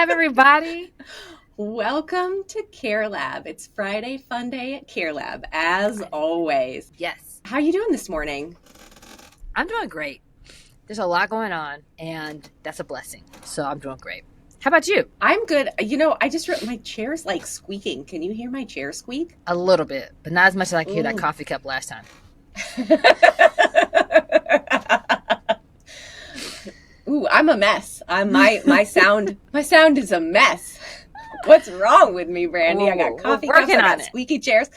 Lab, everybody. Welcome to Care Lab. It's Friday Fun Day at Care Lab, as always. Yes, How are you doing this morning? I'm doing great. There's a lot going on, and that's a blessing. So I'm doing great. How about you? I'm good. I just my chair's like squeaking. Can you hear my chair squeak? A little bit, but not as much as I could hear that Ooh. coffee cup last time. Ooh, I'm a mess. My sound is a mess. What's wrong with me, Brandy? I got coffee cups. I got squeaky chairs.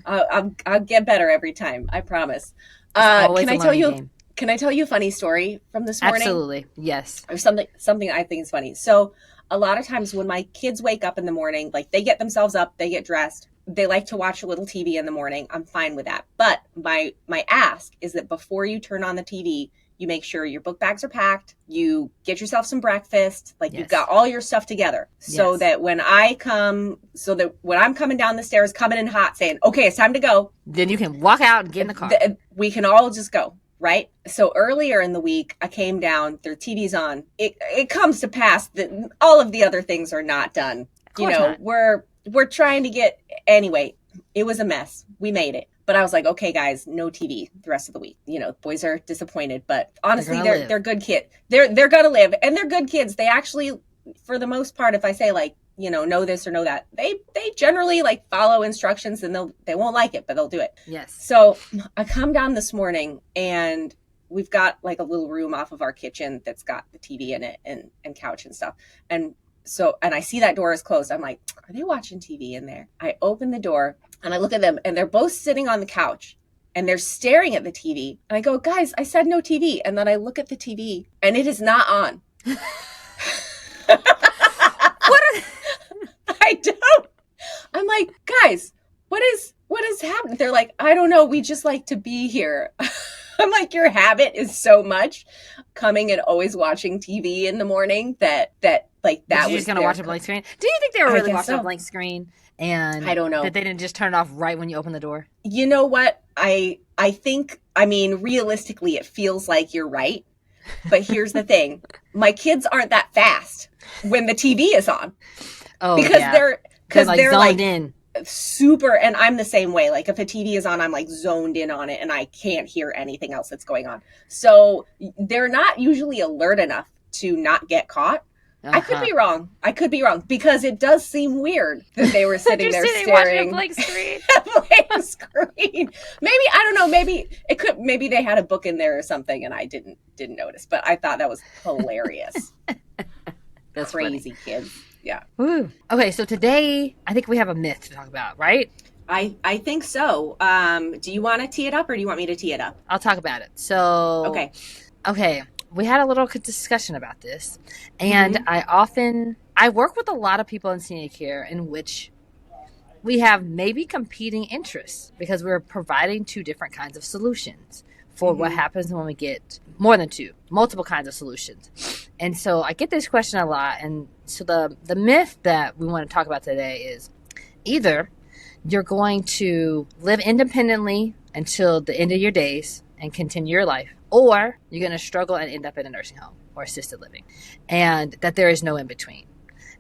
I'll get better every time. I promise. Always Can a I tell learning you? game. Can I tell you a funny story from this morning? Absolutely, yes. Or something I think is funny. So a lot of times when my kids wake up in the morning, like they get themselves up, they get dressed, they like to watch a little TV in the morning. I'm fine with that. But my ask is that before you turn on the TV, you make sure your book bags are packed, you get yourself some breakfast, like you've got all your stuff together. So that when I'm coming down the stairs, coming in hot, saying, okay, it's time to go. Then you can walk out and get in the car. We can all just go. Right. So earlier in the week, I came down, their TV's on. It comes to pass that all of the other things are not done. Not. We're trying to anyway, it was a mess. We made it. But I was like, okay, guys, no TV the rest of the week. Boys are disappointed, but honestly, they're good kids. They're going to live, and they're good kids. They actually, for the most part, if I say like, know this or know that, they generally like follow instructions, and they won't like it, but they'll do it. Yes. So I come down this morning, and we've got like a little room off of our kitchen that's got the TV in it and couch and stuff. And I see that door is closed. I'm like, are they watching TV in there? I open the door and I look at them, and they're both sitting on the couch and they're staring at the TV. And I go, guys, I said no TV. And then I look at the TV and it is not on. I don't. I'm like, guys, what is happening? They're like, I don't know. We just like to be here. I'm like, your habit is so much coming and always watching TV in the morning that was just going to watch a blank screen. Do you think they were really watching a blank screen? And I don't know that they didn't just turn it off right when you open the door. You know what? I think, realistically, it feels like you're right. But here's the thing. My kids aren't that fast when the TV is on. Oh, because they're zoned like in. Super, and I'm the same way. Like if a TV is on, I'm like zoned in on it and I can't hear anything else that's going on. So they're not usually alert enough to not get caught. I could be wrong because it does seem weird that they were sitting there staring watching a blank screen. Blank screen. Maybe, I don't know, maybe they had a book in there or something and I didn't notice, but I thought that was hilarious. That's crazy funny. Kids. Yeah. Woo. Okay, so today I think we have a myth to talk about, right? I think so. Do you want to tee it up or do you want me to tee it up? I'll talk about it. So Okay. We had a little discussion about this, and I work with a lot of people in senior care in which we have maybe competing interests because we're providing two different kinds of solutions for what happens when we get more than multiple kinds of solutions. And so I get this question a lot. And so the myth that we want to talk about today is either you're going to live independently until the end of your days and continue your life, or you're going to struggle and end up in a nursing home or assisted living, and that there is no in between.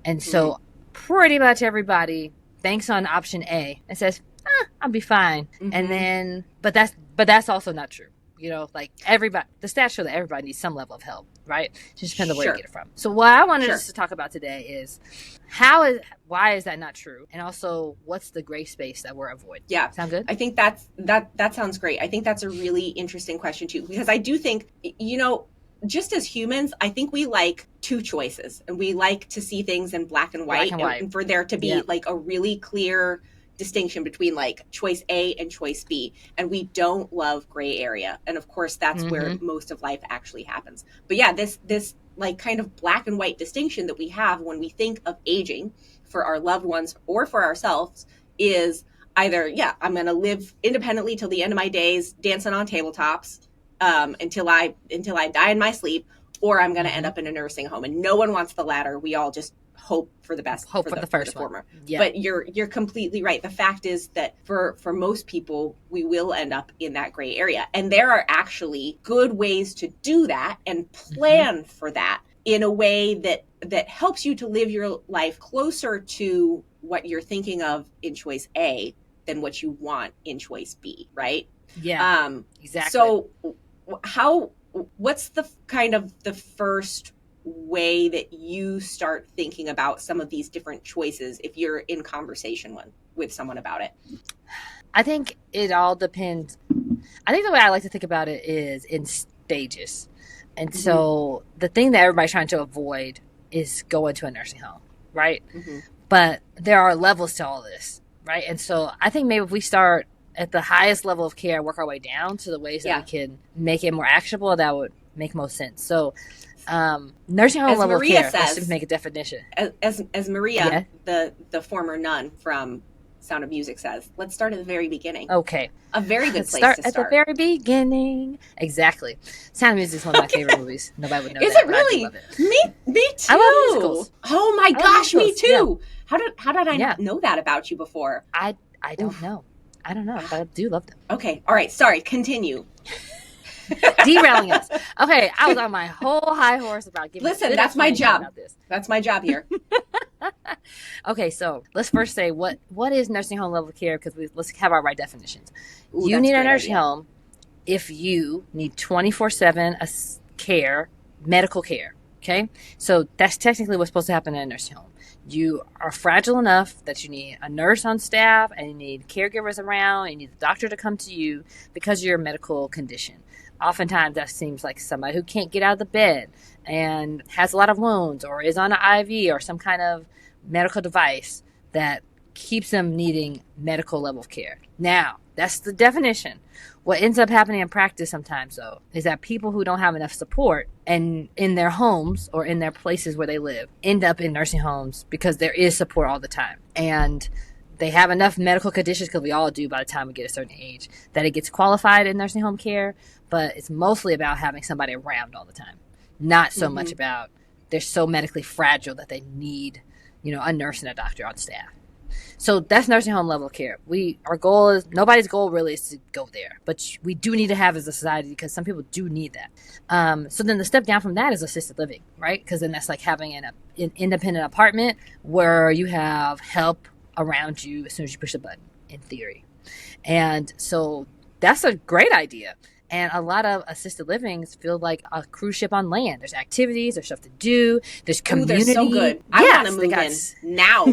And so pretty much everybody banks on option A and says, I'll be fine. And then, but that's also not true. Like everybody, the stats show that everybody needs some level of help, right? It just depends on where you get it from. So what I wanted us to talk about today is why is that not true? And also what's the gray space that we're avoiding? Yeah. Sound good? I think that sounds great. I think that's a really interesting question too, because I do think, just as humans, I think we like two choices and we like to see things in black and white. And for there to be like a really clear distinction between like choice A and choice B, and we don't love gray area, and of course that's where most of life actually happens. But yeah, this like kind of black and white distinction that we have when we think of aging for our loved ones or for ourselves is either I'm going to live independently till the end of my days, dancing on tabletops until I die in my sleep, or I'm going to end up in a nursing home. And no one wants the latter. We all just hope for the best, for the first former. Yeah. But you're completely right. The fact is that for most people, we will end up in that gray area. And there are actually good ways to do that and plan for that in a way that helps you to live your life closer to what you're thinking of in choice A than what you want in choice B, right? Yeah, exactly. So what's the kind of the first way that you start thinking about some of these different choices if you're in conversation with someone about it? I think it all depends. I think the way I like to think about it is in stages. And so the thing that everybody's trying to avoid is going to a nursing home, right? But there are levels to all this, right? And so I think maybe if we start at the highest level of care, work our way down to the ways that we can make it more actionable, that would make most sense. So nursing home level Maria of care, let's just make a definition. As Maria, the former nun from Sound of Music says, let's start at the very beginning. Okay. A very good place to start. At the very beginning. Exactly. Sound of Music is one of my favorite movies. Nobody would know is that. Is it really? Love it. Me too. I love musicals. Oh my gosh, me too. Yeah. How did I not know that about you before? I don't know. I don't know, but I do love them. Okay. All right. Sorry. Continue. Derailing us. Okay, I was on my whole high horse about giving. Listen, that's my job. That's my job here. Okay, so let's first say what is nursing home level care, because let's have our right definitions. You need a nursing home if you need 24/7 care, medical care. Okay, so that's technically what's supposed to happen in a nursing home. You are fragile enough that you need a nurse on staff, and you need caregivers around, and you need the doctor to come to you because of your medical condition. Oftentimes that seems like somebody who can't get out of the bed and has a lot of wounds or is on an IV or some kind of medical device that keeps them needing medical level of care. Now, that's the definition. What ends up happening in practice sometimes, though, is that people who don't have enough support and in their homes or in their places where they live end up in nursing homes because there is support all the time. And they have enough medical conditions, because we all do by the time we get a certain age, that it gets qualified in nursing home care. But it's mostly about having somebody around all the time. Not so much about they're so medically fragile that they need, a nurse and a doctor on staff. So that's nursing home level of care. Our goal is, nobody's goal really is to go there, but we do need to have as a society, because some people do need that. So then the step down from that is assisted living, right? Because then that's like having an independent apartment where you have help around you as soon as you push a button, in theory. And so that's a great idea. And a lot of assisted livings feel like a cruise ship on land. There's activities, there's stuff to do, there's community. They're so good. I want to move in now.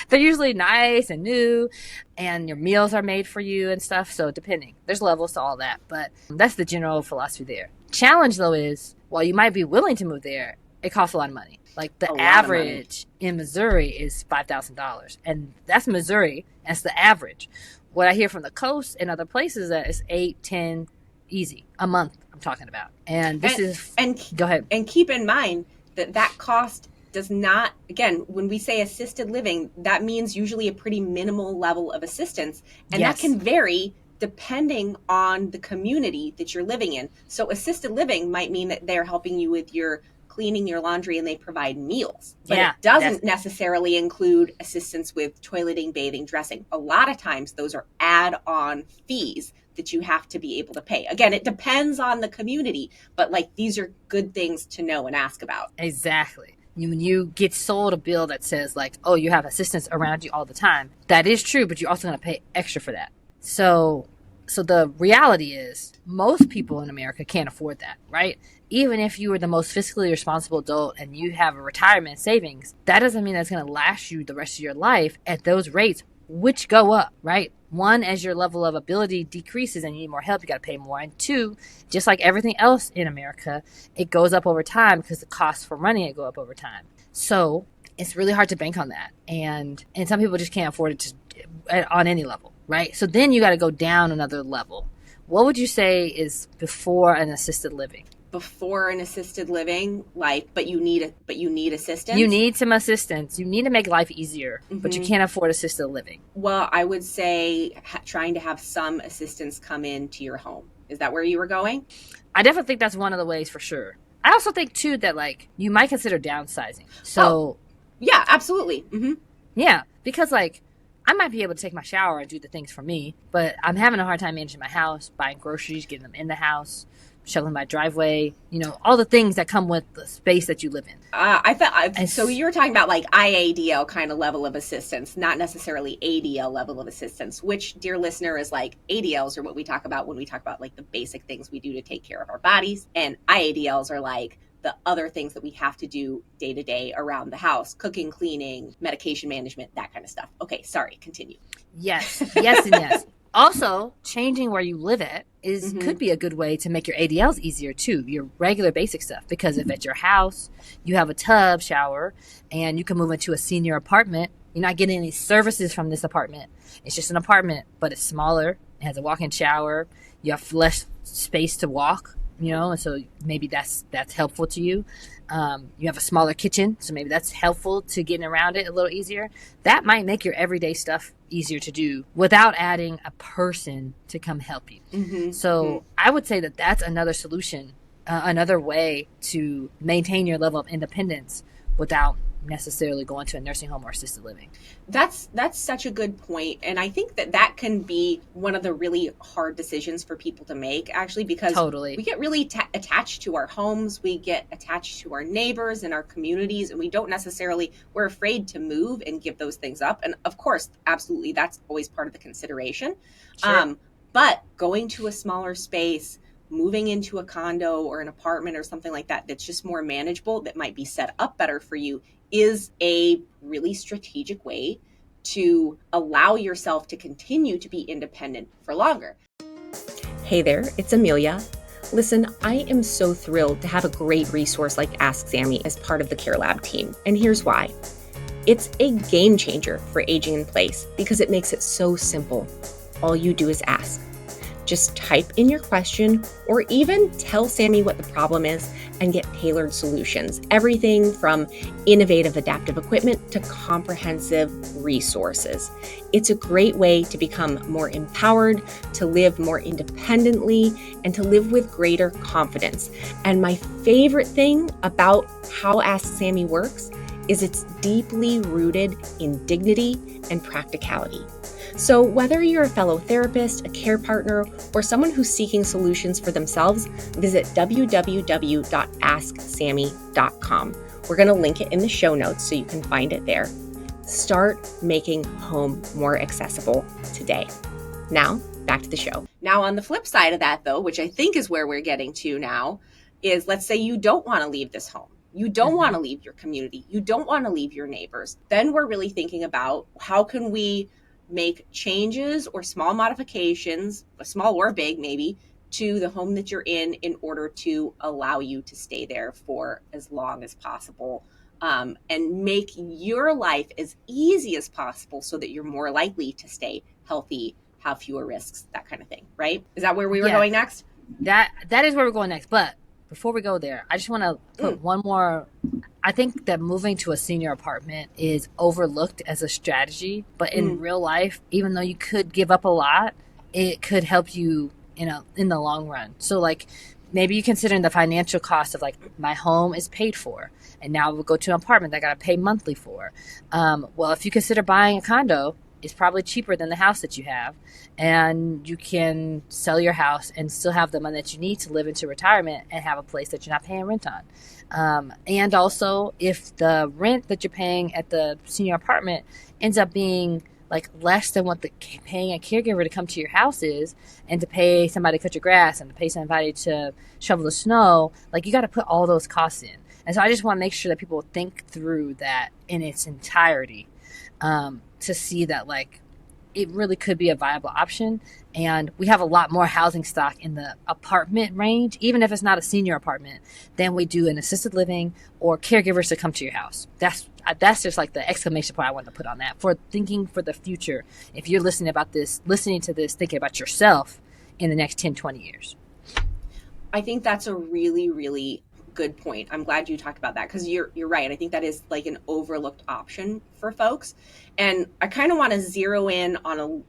They're usually nice and new, and your meals are made for you and stuff. So depending, there's levels to all that, but that's the general philosophy there. Challenge, though, is while you might be willing to move there, it costs a lot of money. Like the average in Missouri is $5,000, and that's Missouri. That's the average. What I hear from the coast and other places that is 8, 10, easy a month. I'm talking about, and go ahead. And keep in mind that cost does not, again, when we say assisted living, that means usually a pretty minimal level of assistance, and that can vary depending on the community that you're living in. So assisted living might mean that they're helping you with your cleaning, your laundry, and they provide meals. But it doesn't necessarily include assistance with toileting, bathing, dressing. A lot of times those are add-on fees that you have to be able to pay. Again, it depends on the community, but these are good things to know and ask about. Exactly. When you get sold a bill that says oh, you have assistance around you all the time, that is true, but you're also going to pay extra for that. So the reality is most people in America can't afford that, right? Even if you are the most fiscally responsible adult and you have a retirement savings, that doesn't mean that's going to last you the rest of your life at those rates, which go up, right? One, as your level of ability decreases and you need more help, you got to pay more. And two, just like everything else in America, it goes up over time because the costs for running it go up over time. So it's really hard to bank on that. And some people just can't afford it on any level, right? So then you got to go down another level. What would you say is before an assisted living? Before an assisted living, but you need assistance. You need some assistance. You need to make life easier, but you can't afford assisted living. Well, I would say trying to have some assistance come into your home. Is that where you were going? I definitely think that's one of the ways, for sure. I also think too that you might consider downsizing. So yeah, absolutely. Mm-hmm. Yeah, because I might be able to take my shower and do the things for me, but I'm having a hard time managing my house, buying groceries, getting them in the house, shoveling my driveway, all the things that come with the space that you live in. So you were talking about like IADL kind of level of assistance, not necessarily ADL level of assistance, which, dear listener, is like ADLs are what we talk about when we talk about like the basic things we do to take care of our bodies. And IADLs are like the other things that we have to do day to day around the house, cooking, cleaning, medication management, that kind of stuff. Okay, sorry, continue. Yes, and yes. Also, changing where you live at could be a good way to make your ADLs easier too, your regular basic stuff. Because if at your house you have a tub shower and you can move into a senior apartment, you're not getting any services from this apartment. It's just an apartment, but it's smaller. It has a walk-in shower. You have less space to walk, and so maybe that's helpful to you. You have a smaller kitchen, so maybe that's helpful to getting around it a little easier. That might make your everyday stuff easier to do without adding a person to come help you. So I would say that that's another solution, another way to maintain your level of independence without necessarily going to a nursing home or assisted living. That's such a good point. And I think that can be one of the really hard decisions for people to make, actually, because we get really attached to our homes. We get attached to our neighbors and our communities, and we're afraid to move and give those things up. And of course, absolutely, that's always part of the consideration. Sure. But going to a smaller space, moving into a condo or an apartment or something like that, that's just more manageable, that might be set up better for you, is a really strategic way to allow yourself to continue to be independent for longer. Hey there, it's Emilia. Listen, I am so thrilled to have a great resource like Ask Sammy as part of the Care Lab team, and here's why. It's a game changer for aging in place because it makes it so simple. All you do is ask. Just type in your question or even tell Sammy what the problem is and get tailored solutions. Everything from innovative adaptive equipment to comprehensive resources. It's a great way to become more empowered, to live more independently, and to live with greater confidence. And my favorite thing about how Ask Sammy works is it's deeply rooted in dignity and practicality. So whether you're a fellow therapist, a care partner, or someone who's seeking solutions for themselves, visit www.asksammy.com. We're going to link it in the show notes so you can find it there. Start making home more accessible today. Now, back to the show. Now, on the flip side of that, though, which I think is where we're getting to now, is let's say you don't want to leave this home. You don't want to leave your community. You don't want to leave your neighbors. Then we're really thinking about how can we make changes or small modifications, small or big maybe, to the home that you're in order to allow you to stay there for as long as possible, and make your life as easy as possible so that you're more likely to stay healthy, have fewer risks, that kind of thing, right? Is that where we were going next? That is where we're going next. But before we go there, I just want to put one more. I think that moving to a senior apartment is overlooked as a strategy, but in real life, even though you could give up a lot, it could help you in the long run. So like maybe you considering the financial cost of like my home is paid for and now we'll go to an apartment that I got to pay monthly for. Well, if you consider buying a condo, it's probably cheaper than the house that you have, and you can sell your house and still have the money that you need to live into retirement and have a place that you're not paying rent on. And also, if the rent that you're paying at the senior apartment ends up being like less than what the paying a caregiver to come to your house is, and to pay somebody to cut your grass and to pay somebody to shovel the snow, like you got to put all those costs in. And so I just want to make sure that people think through that in its entirety, to see that like it really could be a viable option. And we have a lot more housing stock in the apartment range, even if it's not a senior apartment, than we do in assisted living or caregivers to come to your house. That's just like the exclamation point I want to put on that for thinking for the future. If you're listening to this, thinking about yourself in the next 10, 20 years. I think that's a really, really good point. I'm glad you talked about that because you're right. I think that is like an overlooked option for folks. And I kind of want to zero in on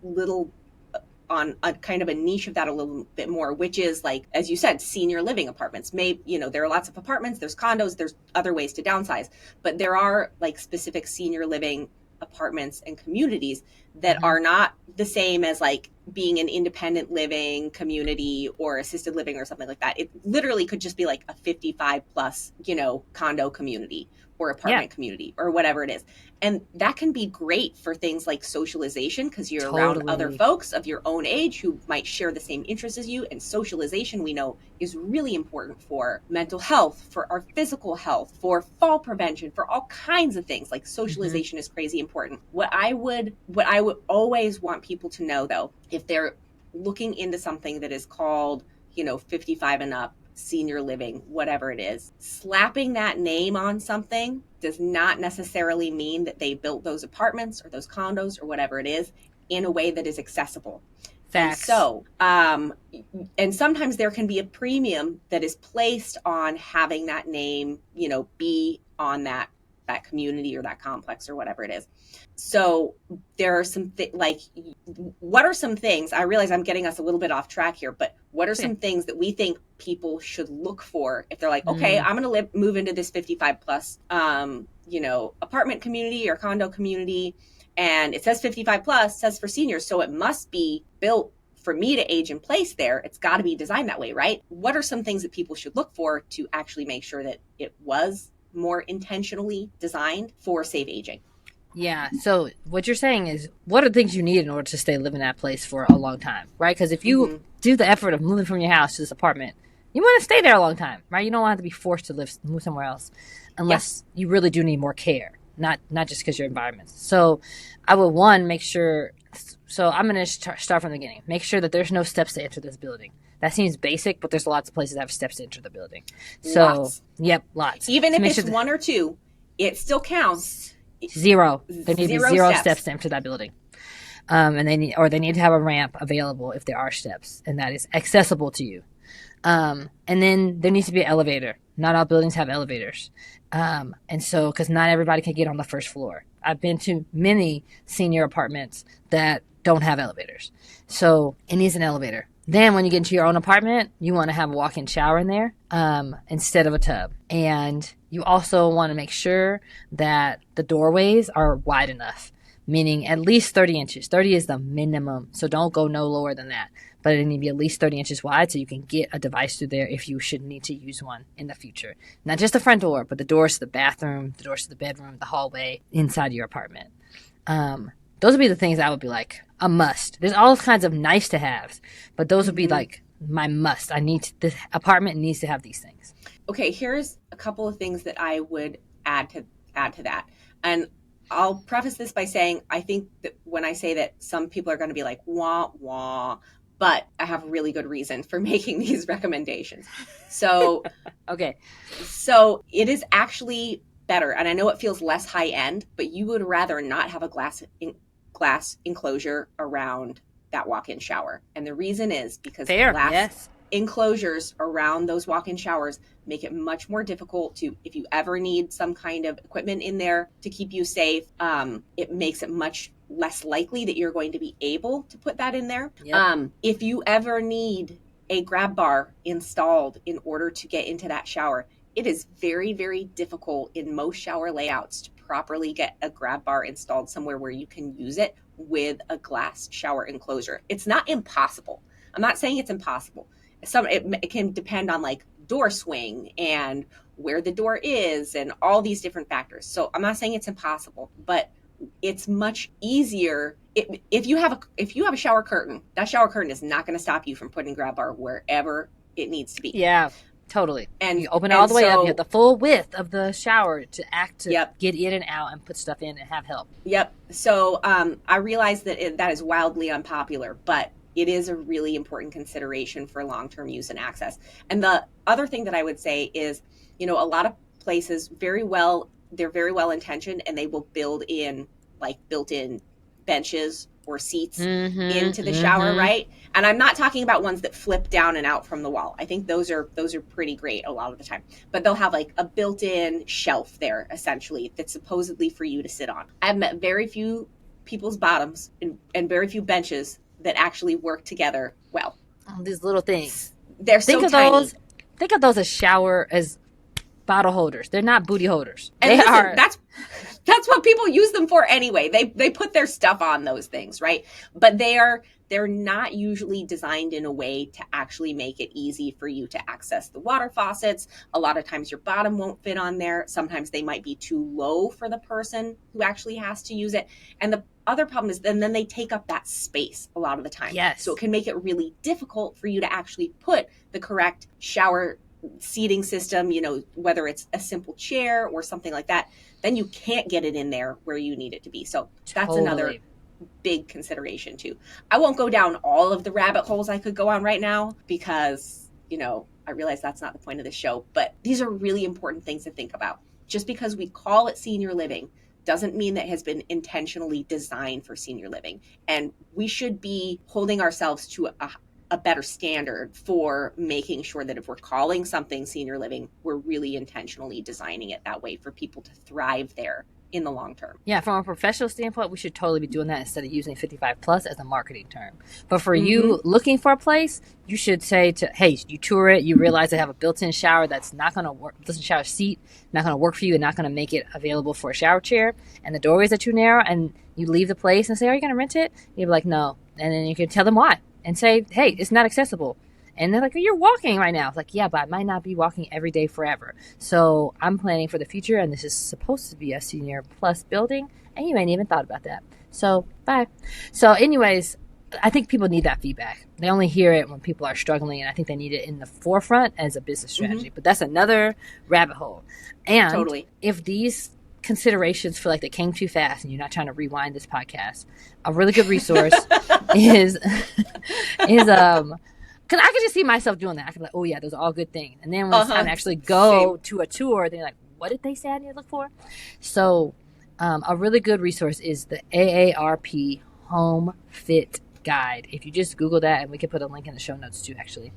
a kind of a niche of that a little bit more, which is like, as you said, senior living apartments. There are lots of apartments, there's condos, there's other ways to downsize, but there are like specific senior living apartments and communities that are not the same as like being an independent living community or assisted living or something like that. It literally could just be like a 55 plus, condo community or apartment community or whatever it is. And that can be great for things like socialization, because you're around other folks of your own age who might share the same interests as you. And socialization, we know, is really important for mental health, for our physical health, for fall prevention, for all kinds of things. Like socialization is crazy important. What I would always want people to know, though, if they're looking into something that is called, 55 and up, senior living, whatever it is, slapping that name on something does not necessarily mean that they built those apartments or those condos or whatever it is in a way that is accessible. Facts. And so, and sometimes there can be a premium that is placed on having that name, be on that community or that complex or whatever it is. So there are some what are some things, I realize I'm getting us a little bit off track here, but what are some things that we think people should look for if they're like, okay, I'm going to move into this 55 plus, apartment community or condo community, and it says 55 plus, says for seniors, so it must be built for me to age in place there. It's got to be designed that way, right? What are some things that people should look for to actually make sure that it was more intentionally designed for safe aging? Yeah. So what you're saying is, what are the things you need in order to stay living in that place for a long time, right? Because if you do the effort of moving from your house to this apartment, you want to stay there a long time, right? You don't want to be forced to move somewhere else unless you really do need more care, not just because your environment. So I would, make sure. So I'm going to start from the beginning. Make sure that there's no steps to enter this building. That seems basic, but there's lots of places that have steps to enter the building. So, lots. Yep, lots. Even if it's one or two, it still counts. Zero. There need to be zero steps to enter that building. And they need to have a ramp available if there are steps, and that is accessible to you. And then there needs to be an elevator. Not all buildings have elevators. And so, because not everybody can get on the first floor. I've been to many senior apartments that don't have elevators. So it needs an elevator. Then when you get into your own apartment, you want to have a walk-in shower in there instead of a tub. And you also want to make sure that the doorways are wide enough, meaning at least 30 inches. 30 is the minimum, so don't go no lower than that. But it needs to be at least 30 inches wide so you can get a device through there if you should need to use one in the future. Not just the front door, but the doors to the bathroom, the doors to the bedroom, the hallway, inside your apartment. Those would be the things I would be like, a must. There's all kinds of nice to haves, but those would be like my must. This apartment needs to have these things. Okay, here's a couple of things that I would add to that. And I'll preface this by saying, I think that when I say that, some people are going to be like, wah, wah, but I have a really good reason for making these recommendations. So, okay. So it is actually better. And I know it feels less high end, but you would rather not have a glass enclosure around that walk-in shower. And the reason is because glass enclosures around those walk-in showers make it much more difficult to, if you ever need some kind of equipment in there to keep you safe, it makes it much less likely that you're going to be able to put that in there. Yep. If you ever need a grab bar installed in order to get into that shower, it is very, very difficult in most shower layouts to properly get a grab bar installed somewhere where you can use it with a glass shower enclosure. It's not impossible. I'm not saying it's impossible. It can depend on like door swing and where the door is and all these different factors. So I'm not saying it's impossible, but it's much easier if you have a shower curtain. That shower curtain is not going to stop you from putting grab bar wherever it needs to be. Yeah. Totally. And you open it all the way up. You have the full width of the shower to get in and out and put stuff in and have help. Yep. So I realize that that is wildly unpopular, but it is a really important consideration for long-term use and access. And the other thing that I would say is, a lot of places they're very well intentioned, and they will build in built-in benches or seats into the shower, right? And I'm not talking about ones that flip down and out from the wall. I think those are pretty great a lot of the time. But they'll have a built-in shelf there, essentially, that's supposedly for you to sit on. I've met very few people's bottoms and very few benches that actually work together well. Oh, these little things. They're so tiny. Think of those as bottle holders. They're not booty holders. And listen, that's what people use them for anyway. They put their stuff on those things, right? But they're they're not usually designed in a way to actually make it easy for you to access the water faucets. A lot of times your bottom won't fit on there. Sometimes they might be too low for the person who actually has to use it. And the other problem is then they take up that space a lot of the time. Yes. So it can make it really difficult for you to actually put the correct shower seating system, whether it's a simple chair or something like that. Then you can't get it in there where you need it to be. So that's another big consideration too. I won't go down all of the rabbit holes I could go on right now because, I realize that's not the point of the show, but these are really important things to think about. Just because we call it senior living doesn't mean that it has been intentionally designed for senior living. And we should be holding ourselves to a better standard for making sure that if we're calling something senior living, we're really intentionally designing it that way for people to thrive there in the long term. Yeah, from a professional standpoint, we should totally be doing that instead of using 55 plus as a marketing term. But for you looking for a place, you should say hey, you tour it, you realize they have a built-in shower that's not going to work, built-in shower seat, not going to work for you and not going to make it available for a shower chair, and the doorways are too narrow, and you leave the place and say, are you going to rent it? You'd be like, no. And then you can tell them why and say, hey, it's not accessible. And they're like, you're walking right now. It's like, yeah, but I might not be walking every day forever. So I'm planning for the future, and this is supposed to be a senior plus building, and you ain't even thought about that. So bye. So anyways, I think people need that feedback. They only hear it when people are struggling, and I think they need it in the forefront as a business strategy. But that's another rabbit hole. And if these considerations feel like they came too fast and you're not trying to rewind this podcast, a really good resource is because I could just see myself doing that. I could be like, oh, yeah, those are all good things. And then when it's time to actually go to a tour, they're like, what did they say I need to look for? So a really good resource is the AARP Home Fit Guide. If you just Google that, and we can put a link in the show notes too, actually.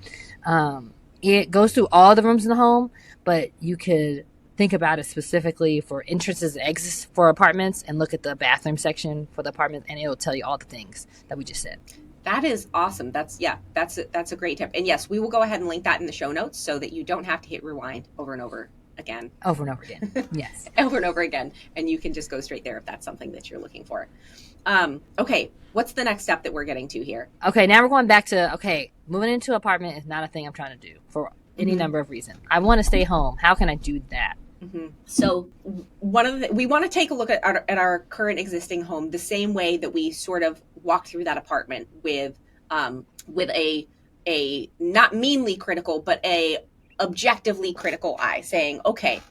It goes through all the rooms in the home, but you could think about it specifically for entrances and exits for apartments and look at the bathroom section for the apartment, and it will tell you all the things that we just said. That is awesome. That's a great tip. And yes, we will go ahead and link that in the show notes so that you don't have to hit rewind over and over again. Over and over again. Yes. Over and over again. And you can just go straight there if that's something that you're looking for. Okay. What's the next step that we're getting to here? Okay. Now we're going back to, moving into an apartment is not a thing I'm trying to do for any number of reasons. I want to stay home. How can I do that? So we want to take a look at our current existing home the same way that we sort of walk through that apartment with a not meanly critical, but a objectively critical eye, saying, okay,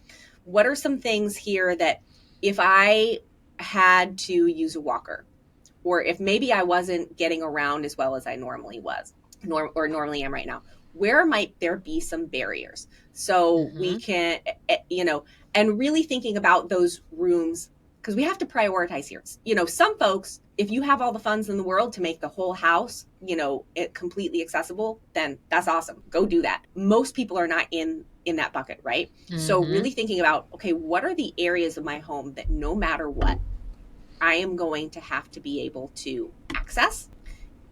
what are some things here that if I had to use a walker, or if maybe I wasn't getting around as well as I normally was, or normally am right now, where might there be some barriers? So we can, and really thinking about those rooms, because we have to prioritize here. Some folks, if you have all the funds in the world to make the whole house, it completely accessible, then that's awesome. Go do that. Most people are not in that bucket, right? So really thinking about, okay, what are the areas of my home that no matter what, I am going to have to be able to access?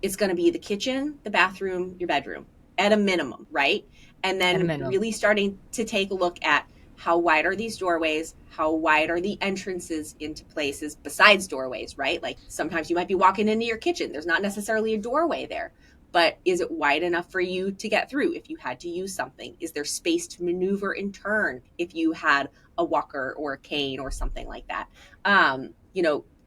It's going to be the kitchen, the bathroom, your bedroom. At a minimum, right? And then really starting to take a look at how wide are these doorways? How wide are the entrances into places besides doorways, right? Like sometimes you might be walking into your kitchen. There's not necessarily a doorway there, but is it wide enough for you to get through if you had to use something? Is there space to maneuver and turn if you had a walker or a cane or something like that?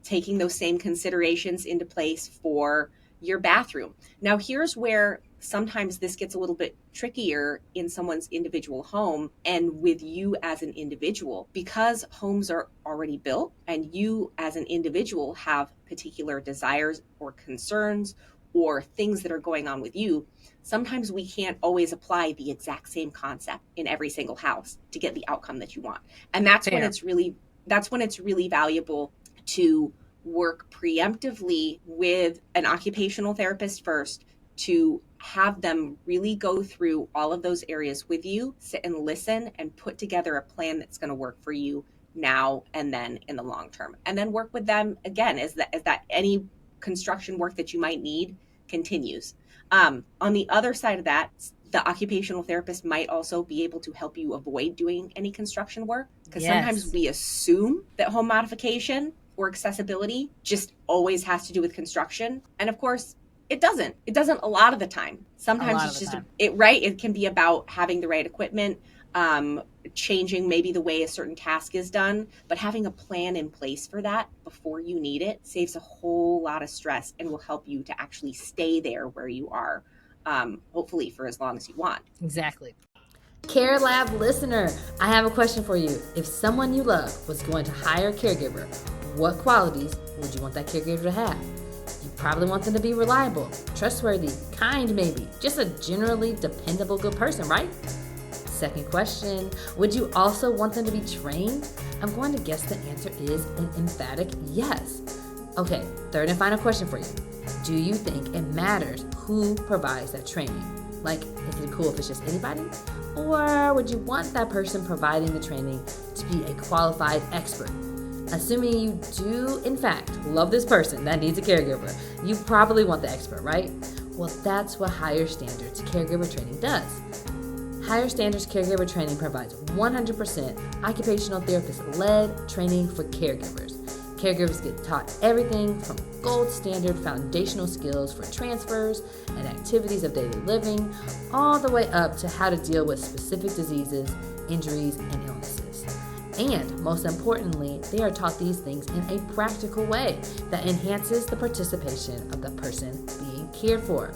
Taking those same considerations into place for your bathroom. Now, here's where sometimes this gets a little bit trickier in someone's individual home and with you as an individual, because homes are already built and you as an individual have particular desires or concerns or things that are going on with you. Sometimes we can't always apply the exact same concept in every single house to get the outcome that you want. And that's when it's really valuable to work preemptively with an occupational therapist first, to have them really go through all of those areas with you, sit and listen and put together a plan that's going to work for you now and then in the long term. And then work with them again as that any construction work that you might need continues. On the other side of that, the occupational therapist might also be able to help you avoid doing any construction work, because sometimes we assume that home modification or accessibility just always has to do with construction. And of course, It doesn't a lot of the time. Sometimes it's just it can be about having the right equipment, changing maybe the way a certain task is done, but having a plan in place for that before you need it saves a whole lot of stress and will help you to actually stay there where you are, hopefully for as long as you want. Exactly. Care Lab listener, I have a question for you. If someone you love was going to hire a caregiver, what qualities would you want that caregiver to have? You probably want them to be reliable, trustworthy, kind maybe, just a generally dependable good person, right? Second question, would you also want them to be trained? I'm going to guess the answer is an emphatic yes. Okay, third and final question for you. Do you think it matters who provides that training? Like, is it cool if it's just anybody? Or would you want that person providing the training to be a qualified expert? Assuming you do, in fact, love this person that needs a caregiver, you probably want the expert, right? Well, that's what Higher Standards Caregiver Training does. Higher Standards Caregiver Training provides 100% occupational therapist-led training for caregivers. Caregivers get taught everything from gold standard foundational skills for transfers and activities of daily living, all the way up to how to deal with specific diseases, injuries, and illnesses. And most importantly, they are taught these things in a practical way that enhances the participation of the person being cared for.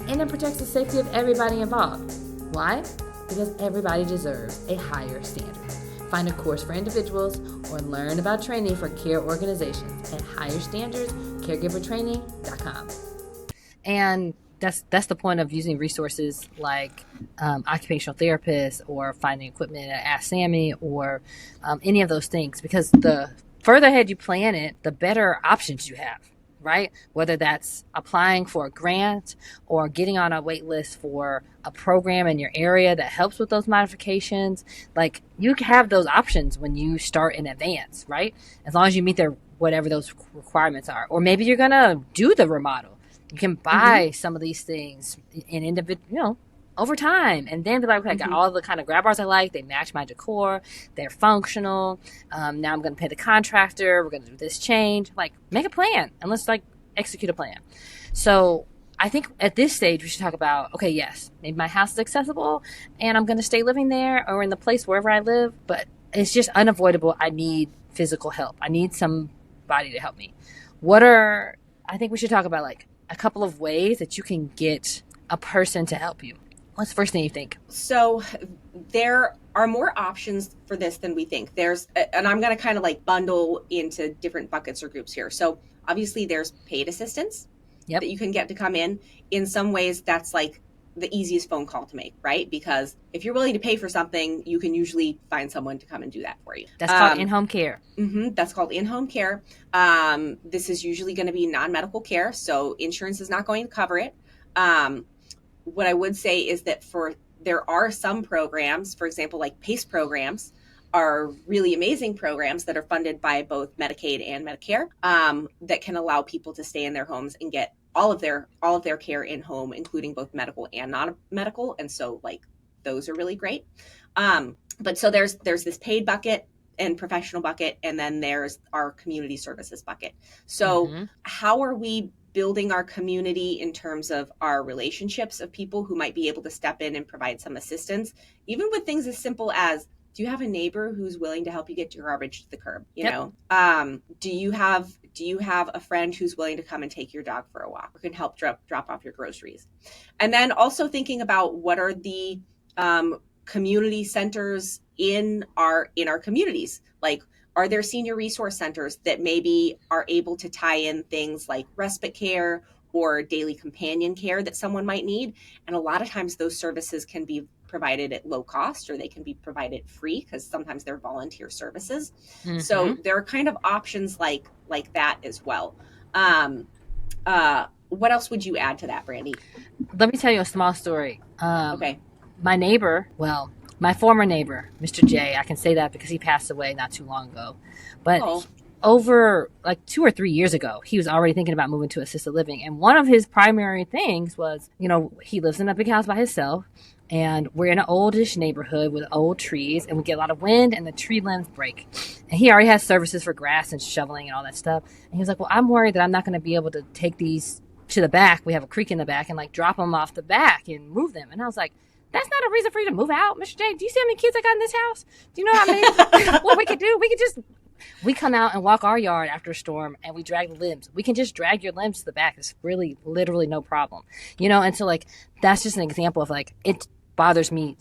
And it protects the safety of everybody involved. Why? Because everybody deserves a higher standard. Find a course for individuals or learn about training for care organizations at higherstandardscaregivertraining.com. And that's the point of using resources like occupational therapists or finding equipment at Ask Sammy or any of those things, because the further ahead you plan it, the better options you have, right? Whether that's applying for a grant or getting on a wait list for a program in your area that helps with those modifications. Like, you have those options when you start in advance, right? As long as you meet whatever those requirements are. Or maybe you're going to do the remodel. You can buy some of these things in individual, over time, and then be like, okay, I got all the kind of grab bars I like. They match my decor. They're functional. Now I'm going to pay the contractor. We're going to do this change. Like, make a plan and let's execute a plan. So I think at this stage we should talk about, okay, yes, maybe my house is accessible and I'm going to stay living there or in the place wherever I live, but it's just unavoidable. I need physical help. I need somebody to help me. I think we should talk about like a couple of ways that you can get a person to help you. What's the first thing you think? So there are more options for this than we think. And I'm going to kind of like bundle into different buckets or groups here. So obviously there's paid assistance that you can get to come in. In some ways, that's like the easiest phone call to make, right? Because if you're willing to pay for something, you can usually find someone to come and do that for you. That's called in-home care. That's called in-home care. This is usually going to be non-medical care, so insurance is not going to cover it. What I would say is that there are some programs, for example, like PACE programs, are really amazing programs that are funded by both Medicaid and Medicare, that can allow people to stay in their homes and get all of their care in home, including both medical and non-medical. And so like those are really great. But so there's this paid bucket and professional bucket, and then there's our community services bucket. So how are we building our community in terms of our relationships of people who might be able to step in and provide some assistance, even with things as simple as, do you have a neighbor who's willing to help you get your garbage to the curb? You know, do you have a friend who's willing to come and take your dog for a walk or can help drop off your groceries? And then also thinking about what are the community centers in our communities. Like, are there senior resource centers that maybe are able to tie in things like respite care or daily companion care that someone might need? And a lot of times those services can be provided at low cost, or they can be provided free because sometimes they're volunteer services. So there are kind of options like that as well. What else would you add to that, Brandy? Let me tell you a small story. Okay. My former neighbor, Mr. J, I can say that because he passed away not too long ago. But over like 2 or 3 years ago, he was already thinking about moving to assisted living. And one of his primary things was, he lives in a big house by himself. And we're in an oldish neighborhood with old trees, and we get a lot of wind and the tree limbs break. And he already has services for grass and shoveling and all that stuff. And he was like, well, I'm worried that I'm not going to be able to take these to the back. We have a creek in the back, and like drop them off the back and move them. And I was like, that's not a reason for you to move out, Mr. J. Do you see how many kids I got in this house? Do you know how many? What we could do? We come out and walk our yard after a storm, and we drag the limbs. We can just drag your limbs to the back. It's really literally no problem, And so like that's just an example of like it bothers me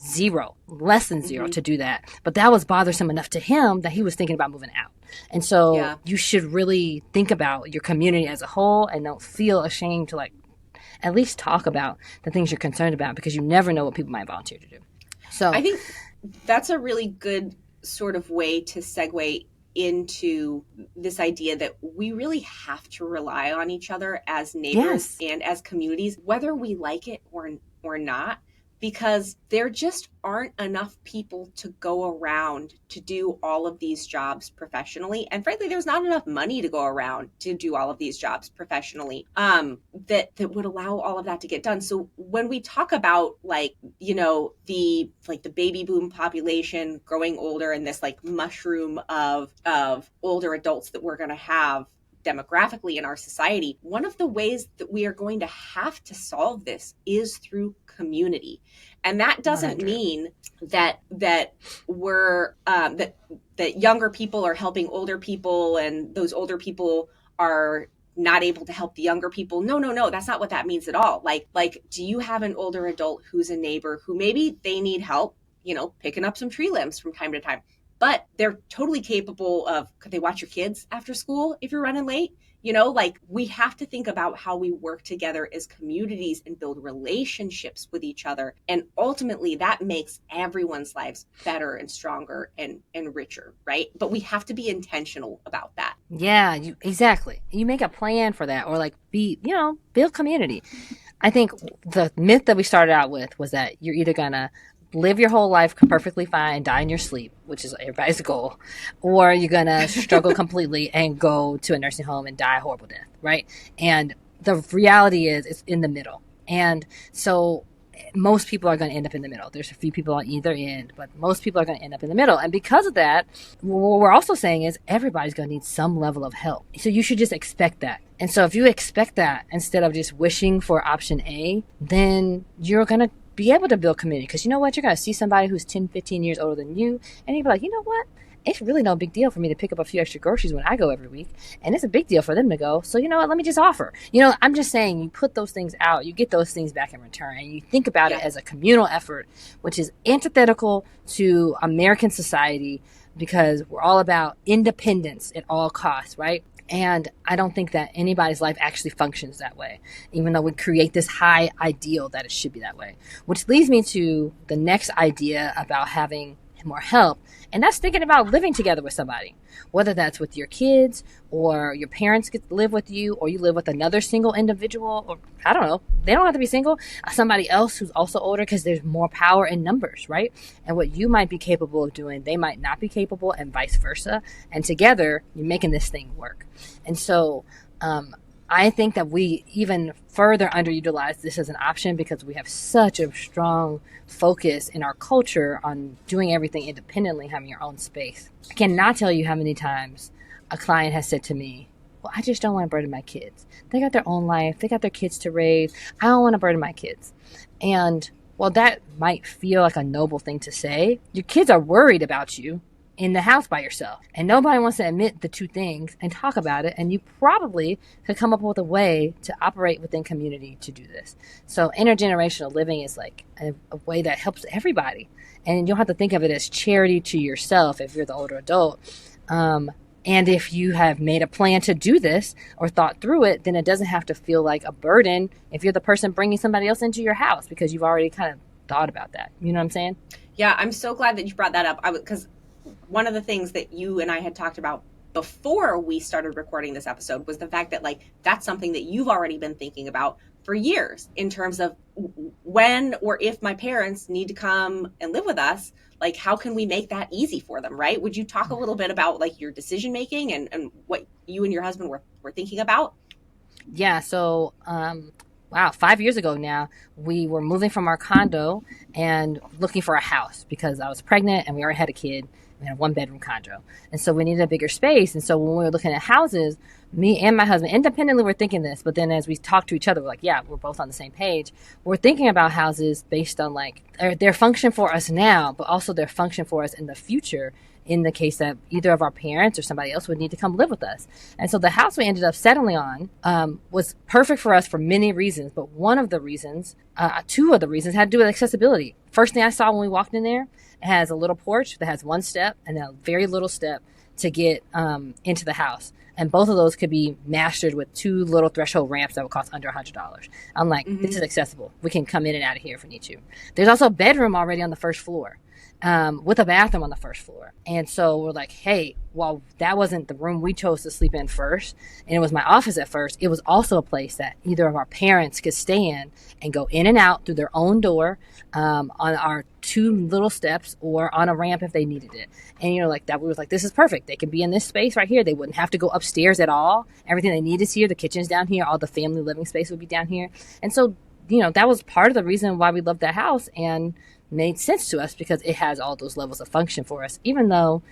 less than zero to do that. But that was bothersome enough to him that he was thinking about moving out. And so you should really think about your community as a whole and don't feel ashamed to like at least talk about the things you're concerned about, because you never know what people might volunteer to do. So I think that's a really good sort of way to segue into this idea that we really have to rely on each other as neighbors and as communities, whether we like it or not, because there just aren't enough people to go around to do all of these jobs professionally. And frankly, there's not enough money to go around to do all of these jobs professionally, that would allow all of that to get done. So when we talk about like, the baby boom population growing older and this like mushroom of older adults that we're going to have demographically in our society, one of the ways that we are going to have to solve this is through community. And that doesn't 100. Mean that we're that younger people are helping older people and those older people are not able to help the younger people. No, that's not what that means at all. Like do you have an older adult who's a neighbor who maybe they need help, picking up some tree limbs from time to time, but they're totally capable of, could they watch your kids after school if you're running late? We have to think about how we work together as communities and build relationships with each other. And ultimately that makes everyone's lives better and stronger and richer, right? But we have to be intentional about that. Yeah, exactly. You make a plan for that, or like build community. I think the myth that we started out with was that you're either gonna live your whole life perfectly fine and die in your sleep, which is everybody's goal, or you're going to struggle completely and go to a nursing home and die a horrible death, right? And the reality is it's in the middle. And so most people are going to end up in the middle. There's a few people on either end, but most people are going to end up in the middle. And because of that, what we're also saying is everybody's going to need some level of help. So you should just expect that. And so if you expect that instead of just wishing for option A, then you're going to be able to build community, because you know what, you're going to see somebody who's 10, 15 years older than you, and you'll be like, you know what, it's really no big deal for me to pick up a few extra groceries when I go every week, and it's a big deal for them to go, so you know what, let me just offer. I'm just saying, you put those things out, you get those things back in return, and you think about it as a communal effort, which is antithetical to American society, because we're all about independence at all costs, right? And I don't think that anybody's life actually functions that way, even though we create this high ideal that it should be that way. Which leads me to the next idea about having more help. And that's thinking about living together with somebody, whether that's with your kids or your parents get to live with you, or you live with another single individual, or I don't know, they don't have to be single, somebody else who's also older, because there's more power in numbers, right? And what you might be capable of doing, they might not be capable, and vice versa. And together, you're making this thing work. And so, I think that we even further underutilize this as an option, because we have such a strong focus in our culture on doing everything independently, having your own space. I cannot tell you how many times a client has said to me, well, I just don't want to burden my kids. They got their own life. They got their kids to raise. I don't want to burden my kids. And while that might feel like a noble thing to say, your kids are worried about you in the house by yourself, and nobody wants to admit the two things and talk about it, and you probably could come up with a way to operate within community to do this. So intergenerational living is like a way that helps everybody, and you don't have to think of it as charity to yourself if you're the older adult. And if you have made a plan to do this or thought through it, then it doesn't have to feel like a burden if you're the person bringing somebody else into your house, because you've already kind of thought about that. You know what I'm saying? Yeah, I'm so glad that you brought that up, because one of the things that you and I had talked about before we started recording this episode was the fact that that's something that you've already been thinking about for years, in terms of when or if my parents need to come and live with us, how can we make that easy for them, right? Would you talk a little bit about your decision making and what you and your husband were thinking about? Yeah. So wow, 5 years ago now, we were moving from our condo and looking for a house because I was pregnant and we already had a kid. We had a 1-bedroom condo. And so we needed a bigger space. And so when we were looking at houses, me and my husband independently were thinking this, but then as we talked to each other, we're like, yeah, we're both on the same page. We're thinking about houses based on like their function for us now, but also their function for us in the future, in the case that either of our parents or somebody else would need to come live with us. And so the house we ended up settling on was perfect for us for many reasons. But one of the reasons, two of the reasons, had to do with accessibility. First thing I saw when we walked in there, it has a little porch that has one step and a very little step to get into the house. And both of those could be mastered with 2 little threshold ramps that would cost under $100. I'm like, this is accessible. We can come in and out of here if we need to. There's also a bedroom already on the first floor. With a bathroom on the first floor. And so we're like, hey, well, that wasn't the room we chose to sleep in first, and it was my office at first, it was also a place that either of our parents could stay in and go in and out through their own door, on our 2 little steps or on a ramp if they needed it. And, like that, we was like, this is perfect. They can be in this space right here. They wouldn't have to go upstairs at all. Everything they need is here. The kitchen's down here. All the family living space would be down here. And so, that was part of the reason why we loved that house, and made sense to us because it has all those levels of function for us, even though,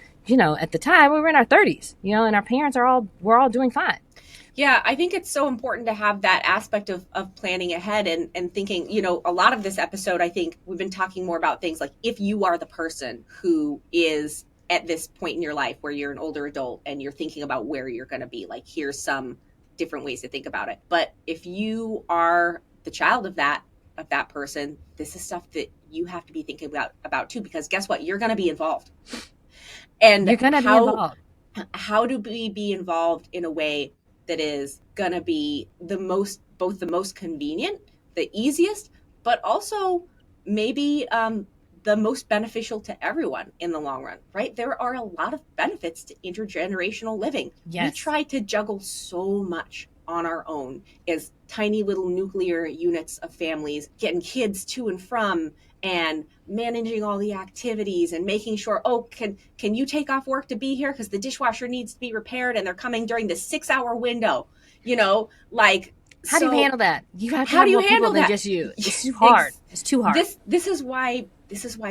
at the time we were in our 30s, and our parents we're all doing fine. Yeah, I think it's so important to have that aspect of planning ahead and thinking, a lot of this episode, I think we've been talking more about things like if you are the person who is at this point in your life where you're an older adult and you're thinking about where you're going to be, like here's some different ways to think about it. But if you are the child of that person, this is stuff that you have to be thinking about too, because guess what? You're going to be involved. And you're going to be involved. How do we be involved in a way that is going to be both the most convenient, the easiest, but also maybe the most beneficial to everyone in the long run, right? There are a lot of benefits to intergenerational living. Yes. We try to juggle so much on our own as tiny little nuclear units of families, getting kids to and from and managing all the activities and making sure, can you take off work to be here because the dishwasher needs to be repaired and they're coming during the 6-hour window, how do you handle that? You have to have more people than just you. It's too hard. It's too hard. This is why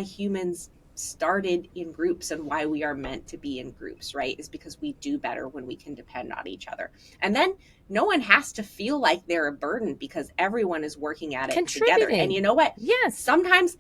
humans started in groups and why we are meant to be in groups, right? Is because we do better when we can depend on each other. And then no one has to feel like they're a burden because everyone is working at it together. And you know what? Yes. Sometimes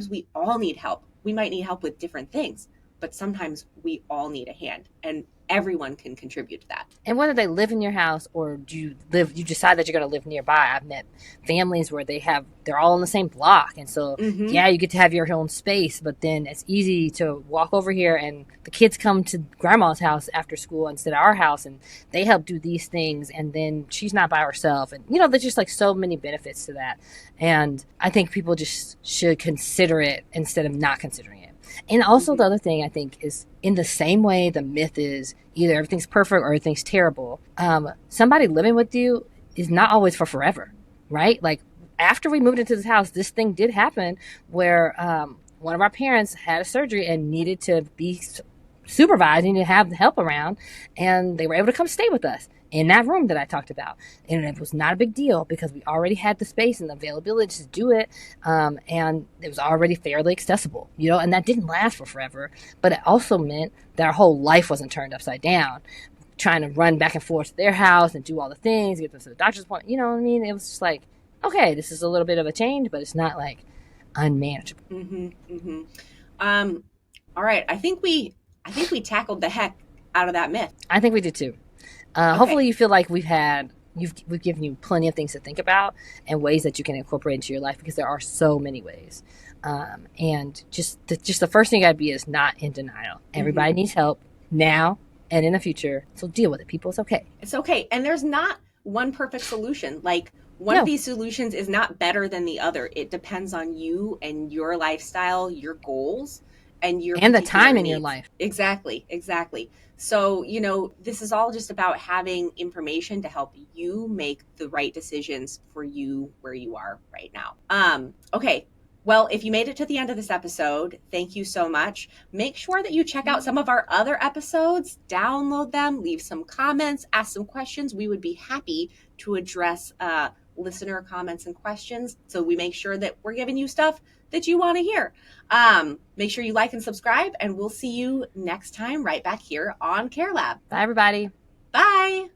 we all need help. We might need help with different things, but sometimes we all need a hand, and everyone can contribute to that. And whether they live in your house or you decide that you're going to live nearby. I've met families where they're all in the same block. And so, yeah, you get to have your own space, but then it's easy to walk over here and the kids come to grandma's house after school instead of our house, and they help do these things. And then she's not by herself. And, there's just like so many benefits to that. And I think people just should consider it instead of not considering it. And also the other thing I think is, in the same way the myth is either everything's perfect or everything's terrible, somebody living with you is not always for forever, right? Like after we moved into this house, this thing did happen where one of our parents had a surgery and needed to be supervised, needed to have help around, and they were able to come stay with us in that room that I talked about. And it was not a big deal because we already had the space and the availability to do it. And it was already fairly accessible, and that didn't last for forever. But it also meant that our whole life wasn't turned upside down, trying to run back and forth to their house and do all the things, get them to the doctor's appointment. You know what I mean? It was just like, okay, this is a little bit of a change, but it's not like unmanageable. All right. I think we tackled the heck out of that myth. I think we did too. Hopefully you feel like we've given you plenty of things to think about and ways that you can incorporate into your life, because there are so many ways. And just the first thing you gotta be is not in denial. Everybody needs help now and in the future. So deal with it, people. It's okay. It's okay. And there's not one perfect solution. Like one of these solutions is not better than the other. It depends on you and your lifestyle, your goals, and the time in your life. Exactly. So, this is all just about having information to help you make the right decisions for you where you are right now. Okay. Well, if you made it to the end of this episode, thank you so much. Make sure that you check out some of our other episodes, download them, leave some comments, ask some questions. We would be happy to address listener comments and questions. So we make sure that we're giving you stuff that you want to hear. Make sure you like and subscribe, and we'll see you next time right back here on Care Lab. Bye, everybody. Bye.